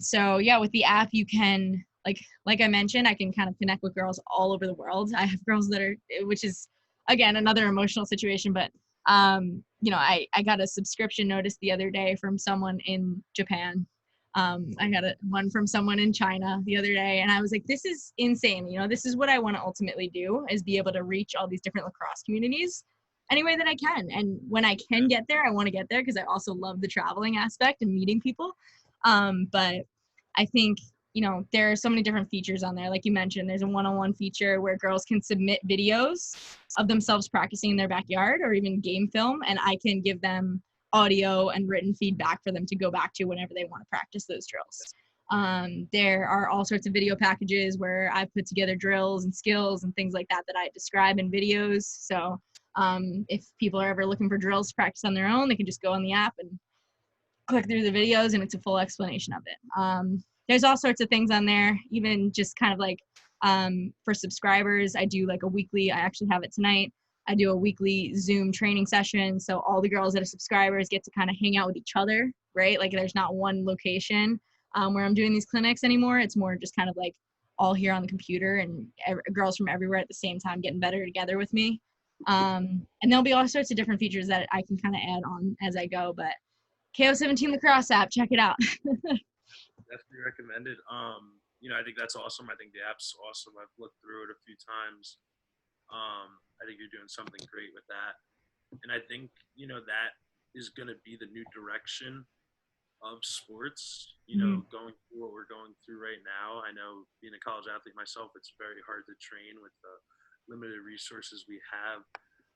S2: So yeah, with the app, you can, like I mentioned, I can kind of connect with girls all over the world. I have girls which is again, another emotional situation, but I got a subscription notice the other day from someone in Japan. I got one from someone in China the other day, and I was like, this is insane. This is what I want to ultimately do, is be able to reach all these different lacrosse communities any way that I can. And when I can get there, I want to get there, because I also love the traveling aspect and meeting people. But I think, there are so many different features on there. Like you mentioned, there's a one-on-one feature where girls can submit videos of themselves practicing in their backyard, or even game film, and I can give them audio and written feedback for them to go back to whenever they want to practice those drills. There are all sorts of video packages where I put together drills and skills and things like that I describe in videos. So if people are ever looking for drills to practice on their own, they can just go on the app and click through the videos, and it's a full explanation of it. There's all sorts of things on there, even just kind of like for subscribers, I do like I actually have it tonight. I do a weekly Zoom training session. So all the girls that are subscribers get to kind of hang out with each other, right? Like there's not one location where I'm doing these clinics anymore. It's more just kind of like all here on the computer, and girls from everywhere at the same time getting better together with me. And there'll be all sorts of different features that I can kind of add on as I go. But KO17 Lacrosse app, check it out.
S1: Definitely recommended. I think that's awesome. I think the app's awesome. I've looked through it a few times. I think you're doing something great with that. And I think, that is going to be the new direction of sports, going through what we're going through right now. I know, being a college athlete myself, it's very hard to train with the limited resources we have.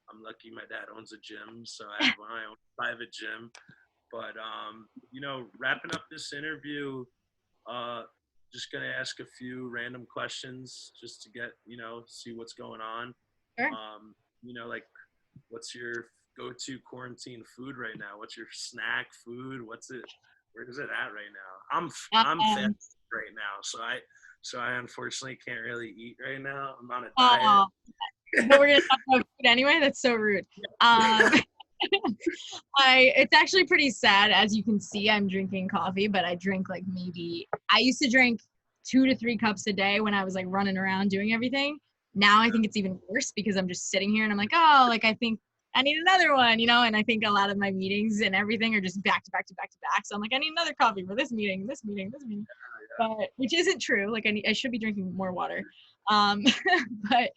S1: I'm lucky my dad owns a gym, so I have my own private gym. But, wrapping up this interview, just going to ask a few random questions just to get, see what's going on.
S2: Sure.
S1: Like, what's your go-to quarantine food right now? What's your snack food? Where is it at right now? I'm fat right now, so I unfortunately can't really eat right now. I'm on a diet.
S2: But we're gonna talk about food anyway. That's so rude. It's actually pretty sad. As you can see, I'm drinking coffee, but I drink I used to drink 2 to 3 cups a day when I was like running around doing everything. Now I think it's even worse, because I'm just sitting here and I'm like, oh, like I think I need another one, and I think a lot of my meetings and everything are just back to back to back to back. So I'm like, I need another coffee for this meeting, this meeting, this meeting. But which isn't true. Like I should be drinking more water. But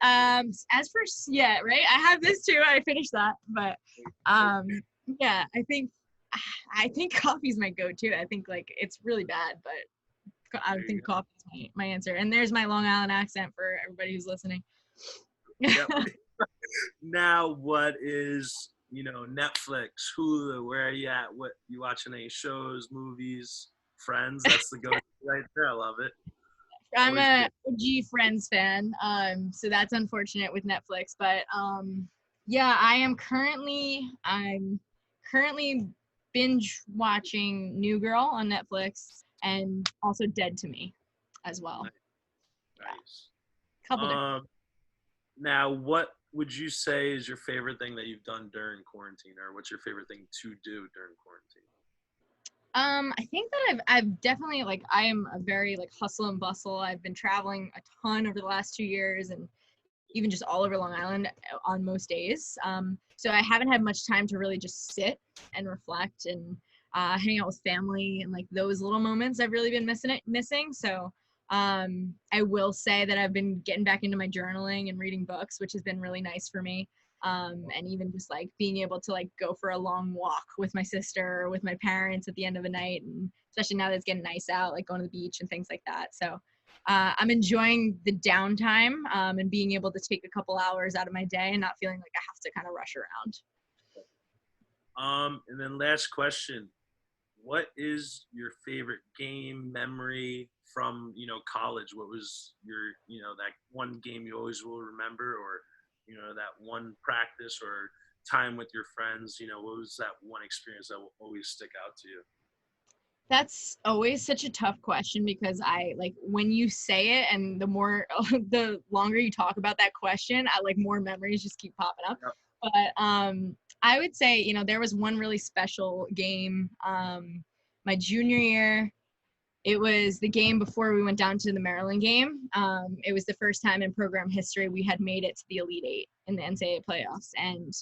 S2: as for right, I have this too. I finished that, but yeah, I think coffee's my go-to. I think like it's really bad, but I think coffee's my answer. And there's my Long Island accent for everybody who's listening.
S1: Yep. Now, what is, Netflix, Hulu, where are you at? What you watching? Any shows, movies, Friends? That's the go-to. right there. I love it.
S2: I'm
S1: Always
S2: a
S1: good.
S2: OG Friends fan, so that's unfortunate with Netflix. But yeah, I'm currently binge watching New Girl on Netflix and also Dead to Me as well.
S1: Nice.
S2: Yeah,
S1: Nice.
S2: couple different.
S1: Um, Now, what would you say is your favorite thing that you've done during quarantine, or what's your favorite thing to do during quarantine?
S2: I think that I've definitely like I am a very like hustle and bustle. I've been traveling a ton over the last 2 years and even just all over Long Island on most days. So I haven't had much time to really just sit and reflect and hang out with family and like those little moments I've really been missing. So I will say that I've been getting back into my journaling and reading books, which has been really nice for me. And even just like being able to like go for a long walk with my sister or with my parents at the end of a night, and especially now that it's getting nice out, like going to the beach and things like that. So I'm enjoying the downtime and being able to take a couple hours out of my day and not feeling like I have to kind of rush around.
S1: And then last question: what is your favorite game memory from college? What was your that one game you always will remember, or that one practice or time with your friends? What was that one experience that will always stick out to you?
S2: That's always such a tough question because I like when you say it and the more the longer you talk about that question, I like more memories just keep popping up.
S1: Yep.
S2: But I would say, there was one really special game my junior year. It was the game before we went down to the Maryland game. It was the first time in program history we had made it to the Elite Eight in the NCAA playoffs. And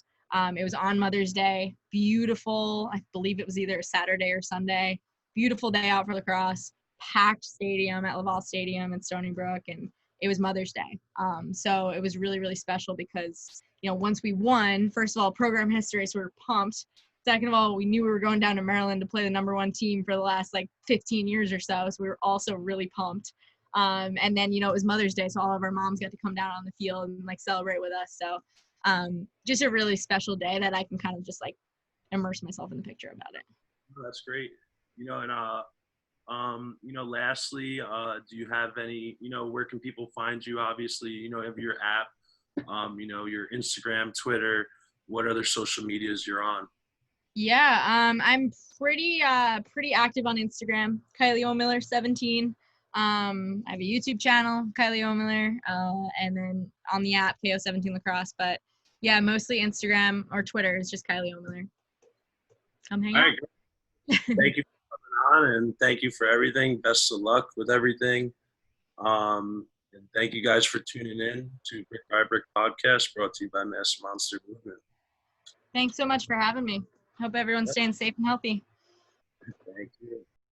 S2: it was on Mother's Day. Beautiful. I believe it was either a Saturday or Sunday. Beautiful day out for lacrosse. Packed stadium at Laval Stadium in Stony Brook. And it was Mother's Day. So it was really, really special because, once we won, first of all, program history, so we were pumped. Second of all, we knew we were going down to Maryland to play the number one team for the last like 15 years or so. So we were also really pumped. And then, it was Mother's Day. So all of our moms got to come down on the field and like celebrate with us. So just a really special day that I can kind of just like immerse myself in the picture about it.
S1: Oh, that's great. And lastly, do you have any, where can people find you? Obviously, have your app, your Instagram, Twitter, what other social medias you're on?
S2: Yeah, I'm pretty active on Instagram, Kylie Ohlmiller 17. I have a YouTube channel, Kylie Ohlmiller, and then on the app KO17 Lacrosse. But yeah, mostly Instagram or Twitter is just Kylie Ohlmiller. Come hang
S1: All
S2: out.
S1: right. Thank you for coming on, and thank you for everything. Best of luck with everything. And thank you guys for tuning in to Brick by Brick Podcast, brought to you by Mass Monster Movement.
S2: Thanks so much for having me. Hope everyone's
S1: Yep.
S2: staying safe and healthy.
S1: Thank you.